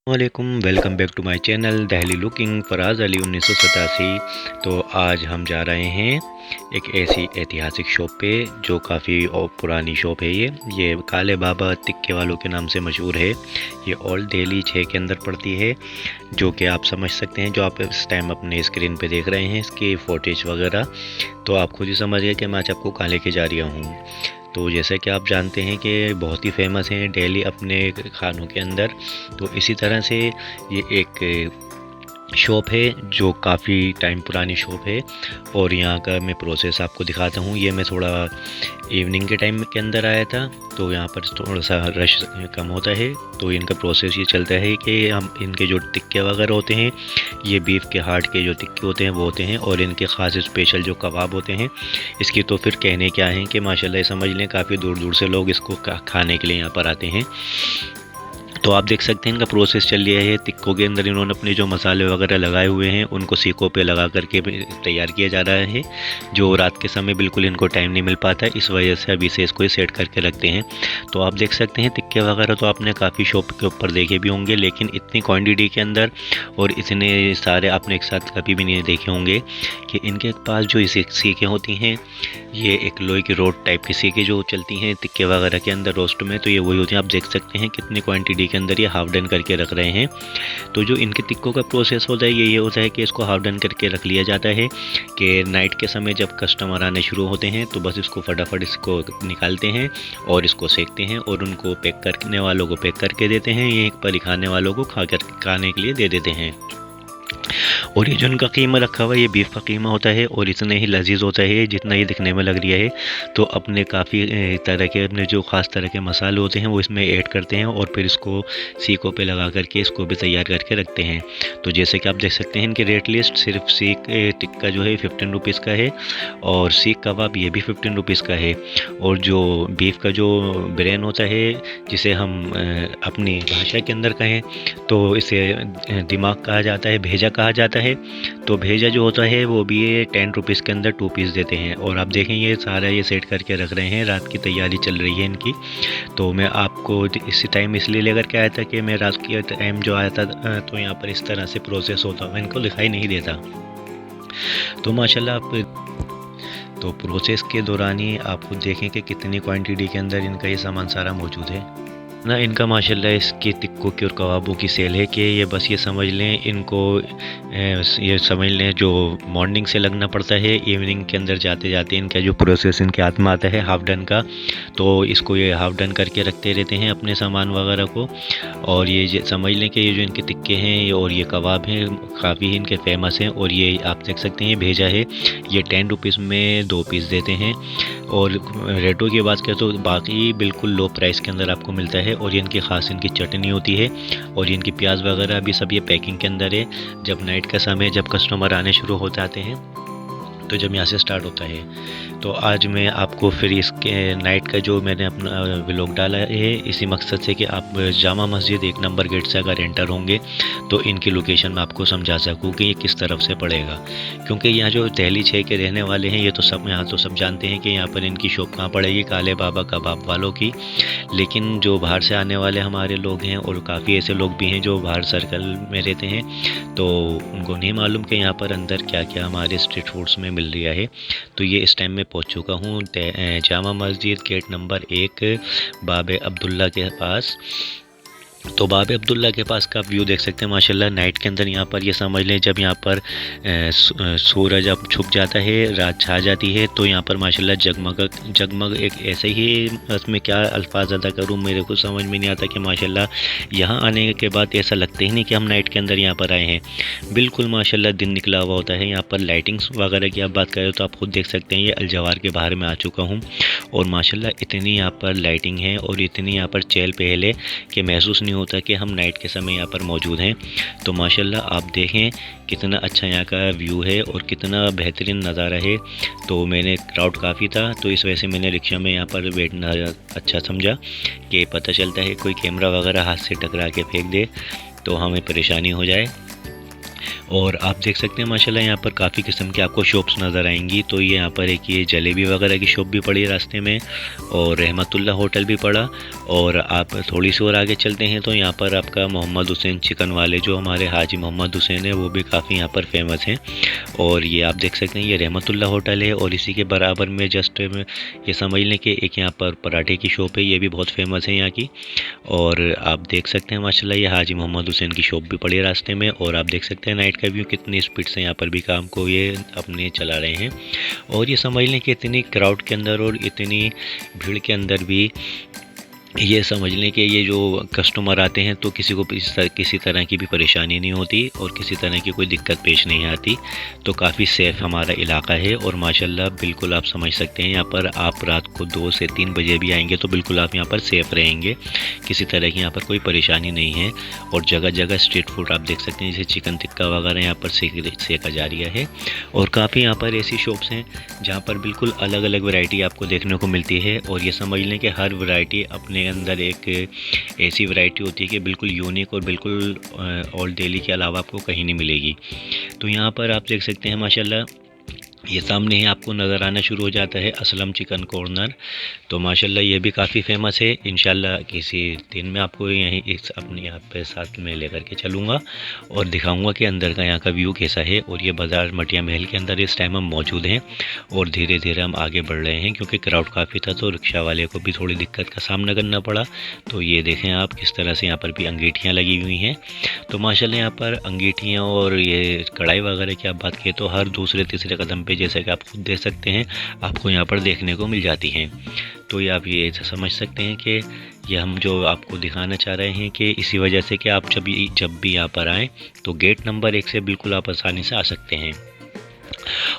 वालेकुम, welcome back to my channel Delhi looking Faraz Ali 1987। तो आज हम जा रहे हैं एक ऐसी ऐतिहासिक शॉप पे जो काफ़ी पुरानी शॉप है। ये काले बाबा तिक्के वालों के नाम से मशहूर है। ये ओल्ड दिल्ली 6 के अंदर पड़ती है, जो कि आप समझ सकते हैं, जो आप इस टाइम अपने स्क्रीन पे देख रहे हैं इसकी फुटेज वगैरह। तो आप खुद ही समझ गए कि मैं आज आपको कहाँ लेके जा रहा हूँ। तो जैसे कि आप जानते हैं कि बहुत ही फेमस हैं दिल्ली अपने खानों के अंदर। तो इसी तरह से ये एक शॉप है जो काफ़ी टाइम पुरानी शॉप है। और यहाँ का मैं प्रोसेस आपको दिखाता हूँ। ये मैं थोड़ा इवनिंग के टाइम के अंदर आया था, तो यहाँ पर थोड़ा सा रश कम होता है। तो इनका प्रोसेस ये चलता है कि हम इनके जो टिक्के वगैरह होते हैं, ये बीफ के हार्ट के जो टिक्के होते हैं वो होते हैं। और इनके ख़ास स्पेशल जो कबाब होते हैं, इसकी तो फिर कहने क्या है कि माशाल्लाह समझ लें काफ़ी दूर दूर से लोग इसको खाने के लिए यहाँ पर आते हैं। तो आप देख सकते हैं इनका प्रोसेस चल रहा है। टिक्कों के अंदर इन्होंने अपने जो मसाले वगैरह लगाए हुए हैं उनको सीखों पे लगा करके तैयार किया जा रहा है। जो रात के समय बिल्कुल इनको टाइम नहीं मिल पाता, इस वजह से अभी से इसको सेट करके रखते हैं। तो आप देख सकते हैं टिक्के वगैरह तो आपने काफ़ी शॉप के ऊपर देखे भी होंगे, लेकिन इतनी क्वान्टिटी के अंदर और इतने सारे आपने एक साथ कभी भी नहीं देखे होंगे। कि इनके पास जो सीखें होती हैं, ये एक लोहे की रोड टाइप की सीखें जो चलती हैं टिक्के वगैरह के अंदर रोस्ट में, तो ये वही होती हैं। आप देख सकते हैं कितनी क्वांटिटी के अंदर ये हाफ डन करके रख रहे हैं। तो जो इनके टिक्कों का प्रोसेस होता है ये होता है कि इसको हाफ डन करके रख लिया जाता है कि नाइट के समय जब कस्टमर आने शुरू होते हैं तो बस इसको फटाफट इसको निकालते हैं और इसको सेकते हैं और उनको पैक करने वालों को पैक करके देते हैं, यहीं पर खाने वालों को खाने के लिए दे देते हैं। और ये जो इनका कीमा रखा हुआ है ये बीफ का कीमा होता है और इतना ही लजीज होता है जितना ये दिखने में लग रहा है। तो अपने काफ़ी तरह के अपने जो ख़ास तरह के मसाले होते हैं वो इसमें ऐड करते हैं और फिर इसको सीखों पे लगा करके इसको भी तैयार करके रखते हैं। तो जैसे कि आप देख सकते हैं इनकी रेट लिस्ट सिर्फ सीख टिक्का जो है 15 रुपीज़ का है और सीख कबाब ये भी 15 रुपीज़ का है। और जो बीफ का जो ब्रेन होता है, जिसे हम अपनी भाषा के अंदर कहें तो इसे दिमाग कहा जाता है, भेजा कहा जाता है। तो भेजा जो होता है वो भी 10 रुपीज़ के अंदर 2 पीस देते हैं। और आप देखें ये सारा ये सेट करके रख रहे हैं, रात की तैयारी चल रही है इनकी। तो मैं आपको इसी टाइम इसलिए लेकर के आया था कि मैं रात की टाइम जो आया था तो यहाँ पर इस तरह से प्रोसेस होता हुआ इनको दिखाई नहीं देता। तो माशाल्लाह आप तो प्रोसेस के दौरान ही आप खुद देखें कि कितनी क्वांटिटी के अंदर इनका ये सामान सारा मौजूद है ना। इनका माशाल्लाह इसकी टिक्कों की और कबाबों की सेल है कि ये बस ये समझ लें इनको ये समझ लें जो मॉर्निंग से लगना पड़ता है, इवनिंग के अंदर जाते जाते इनका जो प्रोसेस इनके हाथ में आता है हाफ डन का, तो इसको ये हाफ डन करके रखते रहते हैं अपने सामान वगैरह को। और ये समझ लें कि ये जो इनके टिक्के हैं और ये कबाब हैं काफ़ी इनके फेमस हैं। और ये आप देख सकते हैं ये भेजा है, ये 10 रुपीज़ में 2 पीस देते हैं। और रेटों की बात करें तो बाकी बिल्कुल लो प्राइस के अंदर आपको मिलता है। और ये इनकी ख़ास इनकी चटनी होती है और इनकी प्याज वगैरह भी सब ये पैकिंग के अंदर है। जब नाइट का समय जब कस्टमर आने शुरू हो जाते हैं तो जब यहाँ से स्टार्ट होता है। तो आज मैं आपको फिर इसके नाइट का जो मैंने अपना व्लॉग डाला है इसी मकसद से कि आप जामा मस्जिद 1 नंबर गेट से अगर एंटर होंगे तो इनकी लोकेशन मैं आपको समझा सकूँ कि ये किस तरफ से पड़ेगा। क्योंकि यहाँ जो दिल्ली 6 के रहने वाले हैं ये तो सब यहाँ तो सब जानते हैं कि यहाँ पर इनकी शॉप कहाँ पड़ेगी, काले बाबा कबाब वालों की। लेकिन जो बाहर से आने वाले हमारे लोग हैं और काफ़ी ऐसे लोग भी हैं जो बाहर सर्कल में रहते हैं, तो उनको नहीं मालूम कि यहाँ पर अंदर क्या क्या हमारे स्ट्रीट फूड्स में मिल रहा है। तो ये इस टाइम में पहुँच चुका हूँ जामा मस्जिद गेट नंबर 1 बाबे अब्दुल्ला के पास। तो बाबे अब्दुल्ला के पास का व्यू देख सकते हैं माशाल्लाह। नाइट के अंदर यहाँ पर ये समझ लें जब यहाँ पर सूरज अब छुप जाता है, रात छा जाती है, तो यहाँ पर माशाल्लाह जगमग जगमग एक ऐसे ही, उसमें क्या अल्फाज अदा करूँ मेरे को समझ में नहीं आता कि माशाल्लाह यहाँ आने के बाद ऐसा लगता ही नहीं कि हम नाइट के अंदर यहाँ पर आए हैं। बिल्कुल माशाल्लाह दिन निकला हुआ होता है। यहाँ पर लाइटिंग्स वगैरह की आप बात करें तो आप खुद देख सकते हैं ये अलजवार के बाहर में आ चुका हूँ और माशाल्लाह इतनी यहाँ पर लाइटिंग है और इतनी यहाँ पर चहल पहल है कि महसूस नहीं होता कि हम नाइट के समय यहाँ पर मौजूद हैं। तो माशाल्लाह आप देखें कितना अच्छा यहाँ का व्यू है और कितना बेहतरीन नज़ारा है। तो मैंने क्राउड काफ़ी था तो इस वजह से मैंने रिक्शा में यहाँ पर बैठना अच्छा समझा कि पता चलता है कोई कैमरा वगैरह हाथ से टकरा के फेंक दे तो हमें परेशानी हो जाए। और आप देख सकते हैं माशाल्लाह यहाँ पर काफ़ी किस्म की आपको शॉप्स नज़र आएंगी। तो ये यहाँ पर एक ये जलेबी वगैरह की शॉप भी पड़ी है रास्ते में, और रहमतुल्लाह होटल भी पड़ा। और आप थोड़ी सी और आगे चलते हैं तो यहाँ पर आपका मोहम्मद हुसैन चिकन वाले, जो हमारे हाजी मोहम्मद हुसैन है, वो भी काफ़ी यहाँ पर फेमस हैं। और ये आप देख सकते हैं ये रहमतुल्लाह होटल है, और इसी के बराबर में जस्ट ये समझ लें कि एक यहाँ पर पराठे की शॉप है, ये भी बहुत फेमस है यहाँ की। और आप देख सकते हैं माशाल्लाह ये हाजी मोहम्मद हुसैन की शॉप भी पड़ी है रास्ते में। और आप देख सकते हैं नाइट का व्यू कितनी स्पीड से यहाँ पर भी काम को ये अपने चला रहे हैं। और ये समझ लें कि इतनी क्राउड के अंदर और इतनी भीड़ के अंदर भी ये समझ लें कि ये जो कस्टमर आते हैं तो किसी को किसी तरह की भी परेशानी नहीं होती और किसी तरह की कोई दिक्कत पेश नहीं आती। तो काफ़ी सेफ़ हमारा इलाका है। और माशाल्लाह बिल्कुल आप समझ सकते हैं यहाँ पर आप रात को 2 से 3 बजे भी आएंगे तो बिल्कुल आप यहाँ पर सेफ़ रहेंगे, किसी तरह की यहाँ पर कोई परेशानी नहीं है। और जगह जगह स्ट्रीट फूड आप देख सकते हैं, जैसे चिकन टिक्का वगैरह यहाँ पर सेका जा रहा है। और काफ़ी यहाँ पर ऐसी शॉप्स हैं जहाँ पर बिल्कुल अलग अलग वैरायटी आपको देखने को मिलती है। और ये समझ लें कि हर वैरायटी अपने अंदर एक ऐसी वैरायटी होती है कि बिल्कुल यूनिक और बिल्कुल ओल्ड दिल्ली के अलावा आपको कहीं नहीं मिलेगी। तो यहाँ पर आप देख सकते हैं माशाल्लाह ये सामने ही आपको नज़र आना शुरू हो जाता है असलम चिकन कॉर्नर। तो माशाल्लाह ये भी काफ़ी फेमस है। इंशाल्लाह किसी दिन में आपको यहीं इस अपने यहाँ पे साथ में लेकर के चलूँगा और दिखाऊंगा कि अंदर का यहाँ का व्यू कैसा है। और ये बाज़ार मटिया महल के अंदर इस टाइम हम मौजूद हैं और धीरे धीरे हम आगे बढ़ रहे हैं, क्योंकि क्राउड काफ़ी था तो रिक्शा वाले को भी थोड़ी दिक्कत का सामना करना पड़ा। तो ये देखें आप किस तरह से यहाँ पर भी अंगीठियाँ लगी हुई हैं। तो माशाल्लाह यहाँ पर अंगीठियाँ और ये कढ़ाई वगैरह की आप बात करें तो हर दूसरे तीसरे कदम पे, जैसे कि आप खुद देख सकते हैं, आपको यहाँ पर देखने को मिल जाती हैं। तो ये आप ये समझ सकते हैं कि ये हम जो आपको दिखाना चाह रहे हैं कि इसी वजह से कि आप जब भी यहाँ पर आएँ तो गेट नंबर 1 से बिल्कुल आप आसानी से आ सकते हैं।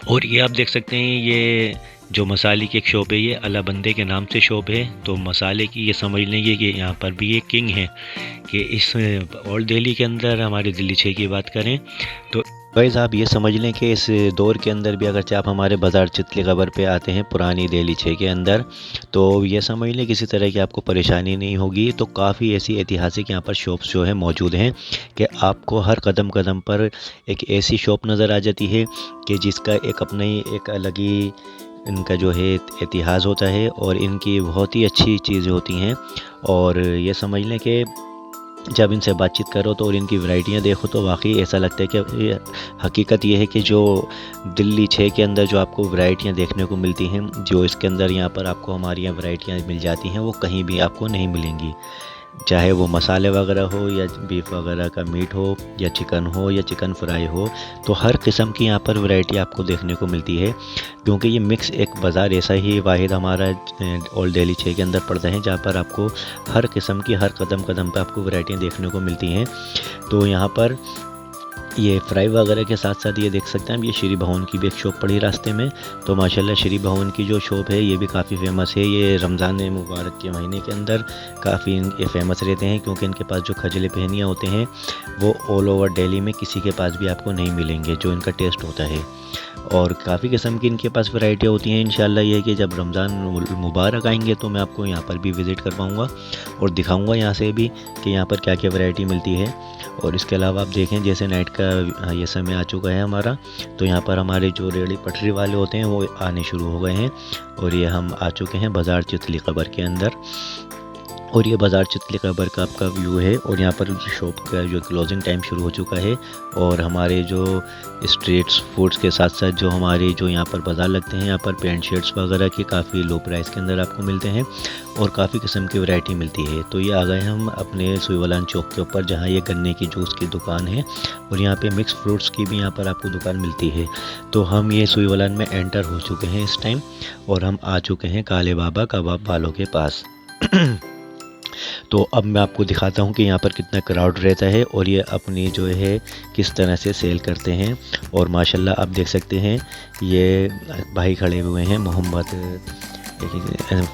और ये आप देख सकते हैं ये जो मसाले की एक शॉप है, ये अला बंदे के नाम से शॉप है। तो मसाले की ये समझ लेंगे कि यहाँ पर भी ये किंग है कि इस ओल्ड दिल्ली के अंदर, हमारे दिल्ली 6 की बात करें तो गाइस आप ये समझ लें कि इस दौर के अंदर भी अगर आप हमारे बाज़ार चितली कबर पे आते हैं पुरानी दिल्ली 6 के अंदर, तो ये समझ लें किसी तरह की आपको परेशानी नहीं होगी। तो काफ़ी ऐसी ऐतिहासिक यहाँ पर शॉप्स जो है मौजूद हैं कि आपको हर कदम कदम पर एक ऐसी शॉप नज़र आ जाती है कि जिसका एक अपना ही एक अलग ही इनका जो है इतिहास होता है और इनकी बहुत ही अच्छी चीज़ें होती हैं। और ये समझ लें कि जब इनसे बातचीत करो तो और इनकी वैरायटियाँ देखो तो वाकई ऐसा लगता है कि हकीकत ये है कि जो दिल्ली 6 के अंदर जो आपको वैरायटियाँ देखने को मिलती हैं, जो इसके अंदर यहाँ पर आपको हमारी यहाँ वैरायटियाँ मिल जाती हैं, वो कहीं भी आपको नहीं मिलेंगी। चाहे वो मसाले वगैरह हो या बीफ वगैरह का मीट हो या चिकन हो या चिकन फ्राई हो, तो हर किस्म की यहाँ पर वैरायटी आपको देखने को मिलती है। क्योंकि ये मिक्स एक बाज़ार ऐसा ही वाहिद हमारा ओल्ड दिल्ली 6 के अंदर पड़ता है, जहाँ पर आपको हर किस्म की हर कदम कदम पर आपको वैरायटियाँ देखने को मिलती हैं। तो यहाँ पर ये फ्राई वगैरह के साथ साथ ये देख सकते हैं, ये श्री भवन की भी एक शॉप पड़ी रास्ते में। तो माशाल्लाह श्री भवन की जो शॉप है ये भी काफ़ी फेमस है। ये रमज़ान मुबारक के महीने के अंदर काफ़ी ये फेमस रहते हैं, क्योंकि इनके पास जो खजले पहनियाँ होते हैं वो ऑल ओवर दिल्ली में किसी के पास भी आपको नहीं मिलेंगे, जो इनका टेस्ट होता है। और काफ़ी किस्म की इनके पास वैरायटियाँ होती हैं। इंशाल्लाह ये कि जब रमज़ान मुबारक आएंगे तो मैं आपको यहाँ पर भी विज़िट कर पाऊँगा और दिखाऊँगा यहाँ से भी कि यहाँ पर क्या क्या वैरायटी मिलती है। और इसके अलावा आप देखें जैसे नाइट का ये समय आ चुका है हमारा, तो यहाँ पर हमारे जो रेहड़ी पटरी वाले होते हैं वो आने शुरू हो गए हैं। और ये हम आ चुके हैं बाज़ार चितली कबर के अंदर। और ये बाज़ार चितली कबर का आपका व्यू है। और यहाँ पर शॉप का जो क्लोजिंग टाइम शुरू हो चुका है। और हमारे जो स्ट्रीट्स फूड्स के साथ साथ जो हमारे जो यहाँ पर बाज़ार लगते हैं, यहाँ पर पैंट शर्ट्स वगैरह की काफ़ी लो प्राइस के अंदर आपको मिलते हैं और काफ़ी किस्म की वैरायटी मिलती है। तो ये आ गए हम अपने सुईवालान चौक के ऊपर, जहाँ ये गन्ने की जूस की दुकान है और यहाँ पे मिक्स फ्रूट्स की भी यहाँ पर आपको दुकान मिलती है। तो हम ये सुईवालान में एंटर हो चुके हैं इस टाइम और हम आ चुके हैं काले बाबा कबाब वालों के पास। तो अब मैं आपको दिखाता हूँ कि यहाँ पर कितना क्राउड रहता है और ये अपनी जो है किस तरह से सेल करते हैं। और माशाल्लाह आप देख सकते हैं ये भाई खड़े हुए हैं, मोहम्मद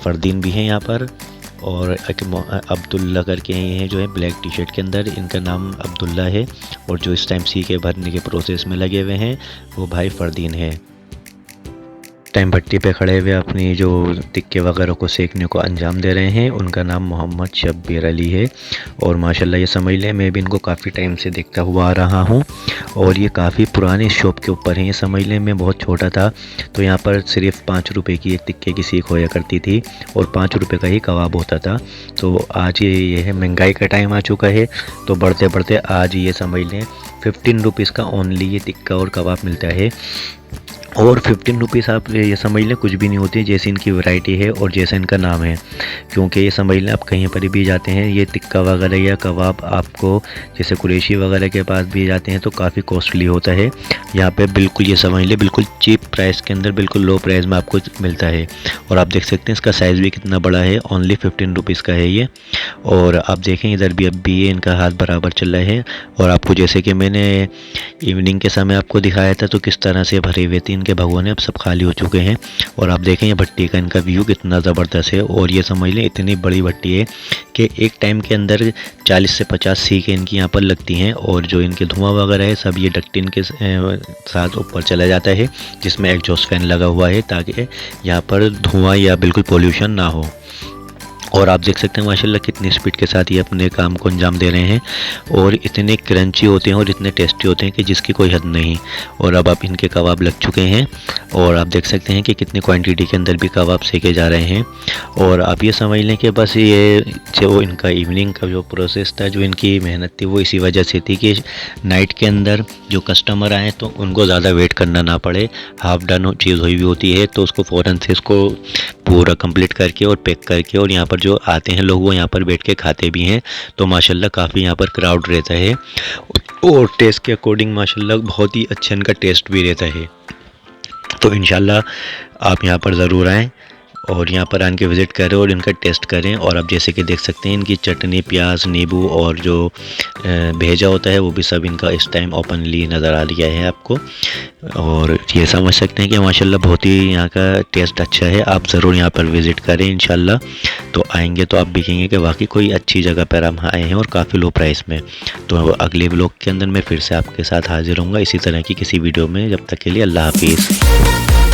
फ़रदीन भी हैं यहाँ पर और एक अब्दुल्ला करके हैं जो है ब्लैक टी शर्ट के अंदर, इनका नाम अब्दुल्ला है। और जो इस टाइम सी के भरने के प्रोसेस में लगे हुए हैं वो भाई फ़रदीन है। टाइम भट्टी पे खड़े हुए अपनी जो टिक्के वगैरह को सेकने को अंजाम दे रहे हैं। उनका नाम मोहम्मद शब्बीर अली है और माशाल्लाह ये समझ लें मैं भी इनको काफ़ी टाइम से देखता हुआ आ रहा हूँ और ये काफ़ी पुराने शॉप के ऊपर हैं। ये समझ लें मैं बहुत छोटा था तो यहाँ पर सिर्फ 5 रुपये की एक टिक्के की सीख होया करती थी और 5 रुपये का ही कबाब होता था। तो आज ये है महंगाई का टाइम आ चुका है तो बढ़ते बढ़ते आज ये समझ लें 15 रुपीज़ का ओनली ये टिक्का और कबाब मिलता है। और 15 रुपीज़ आप ये समझ लें कुछ भी नहीं होती जैसे इनकी वैरायटी है और जैसा इनका नाम है। क्योंकि ये समझ लें आप कहीं पर भी जाते हैं ये टिक्का वगैरह या कबाब आपको जैसे कुरैशी वगैरह के पास भी जाते हैं तो काफ़ी कॉस्टली होता है। यहाँ पे बिल्कुल ये समझ लें बिल्कुल चीप प्राइस के अंदर बिल्कुल लो प्राइस में आपको मिलता है। और आप देख सकते हैं इसका साइज़ भी कितना बड़ा है, ओनली 15 रुपीज़ का है ये। और आप देखें इधर भी अब भी ये इनका हाथ बराबर चल रहा है। और आपको जैसे कि मैंने इवनिंग के समय आपको दिखाया था तो किस तरह से भरे हुए थे इनके भगोने, अब सब खाली हो चुके हैं। और आप देखें ये भट्टी का इनका व्यू कितना ज़बरदस्त है और ये समझ लें इतनी बड़ी भट्टी है कि एक टाइम के अंदर 40 से 50 सीखें इनकी यहाँ पर लगती हैं। और जो इनके धुआं वगैरह है सब ये डक्टिन के साथ ऊपर चला जाता है जिसमें एग्जॉस्ट फैन लगा हुआ है ताकि यहाँ पर धुआं या बिल्कुल पोल्यूशन ना हो। और आप देख सकते हैं माशाल्लाह कितनी स्पीड के साथ ये अपने काम को अंजाम दे रहे हैं और इतने क्रंची होते हैं और इतने टेस्टी होते हैं कि जिसकी कोई हद नहीं। और अब आप इनके कबाब लग चुके हैं और आप देख सकते हैं कि कितनी क्वांटिटी के अंदर भी कबाब सेके जा रहे हैं। और आप ये समझ लें कि बस ये जो इनका इवनिंग का जो प्रोसेस था, जो इनकी मेहनत थी वो इसी वजह से थी कि नाइट के अंदर जो कस्टमर आए तो उनको ज़्यादा वेट करना ना पड़े। हाफ डन चीज़ हुई भी होती है तो उसको फ़ौरन से इसको पूरा कंप्लीट करके और पैक करके और यहाँ पर जो आते हैं लोग वो यहाँ पर बैठ के खाते भी हैं। तो माशाल्लाह काफ़ी यहाँ पर क्राउड रहता है और टेस्ट के अकॉर्डिंग माशाल्लाह बहुत ही अच्छा इनका टेस्ट भी रहता है। तो इंशाल्लाह आप यहाँ पर ज़रूर आएँ और यहाँ पर आन के विज़िट करें और इनका टेस्ट करें। और आप जैसे कि देख सकते हैं इनकी चटनी, प्याज, नींबू और जो भेजा होता है वो भी सब इनका इस टाइम ओपनली नज़र आ गया है आपको। और ये समझ सकते हैं कि माशाल्लाह बहुत ही यहाँ का टेस्ट अच्छा है। आप ज़रूर यहाँ पर विज़िट करें इंशाल्लाह। तो आएंगे तो आप भी कहेंगे कि वाकई कोई अच्छी जगह पर हम आए हैं और काफ़ी लो प्राइस में। तो अगले व्लॉग के अंदर मैं फिर से आपके साथ हाजिर होऊंगा इसी तरह की किसी वीडियो में। जब तक के लिए अल्लाह हाफिज़।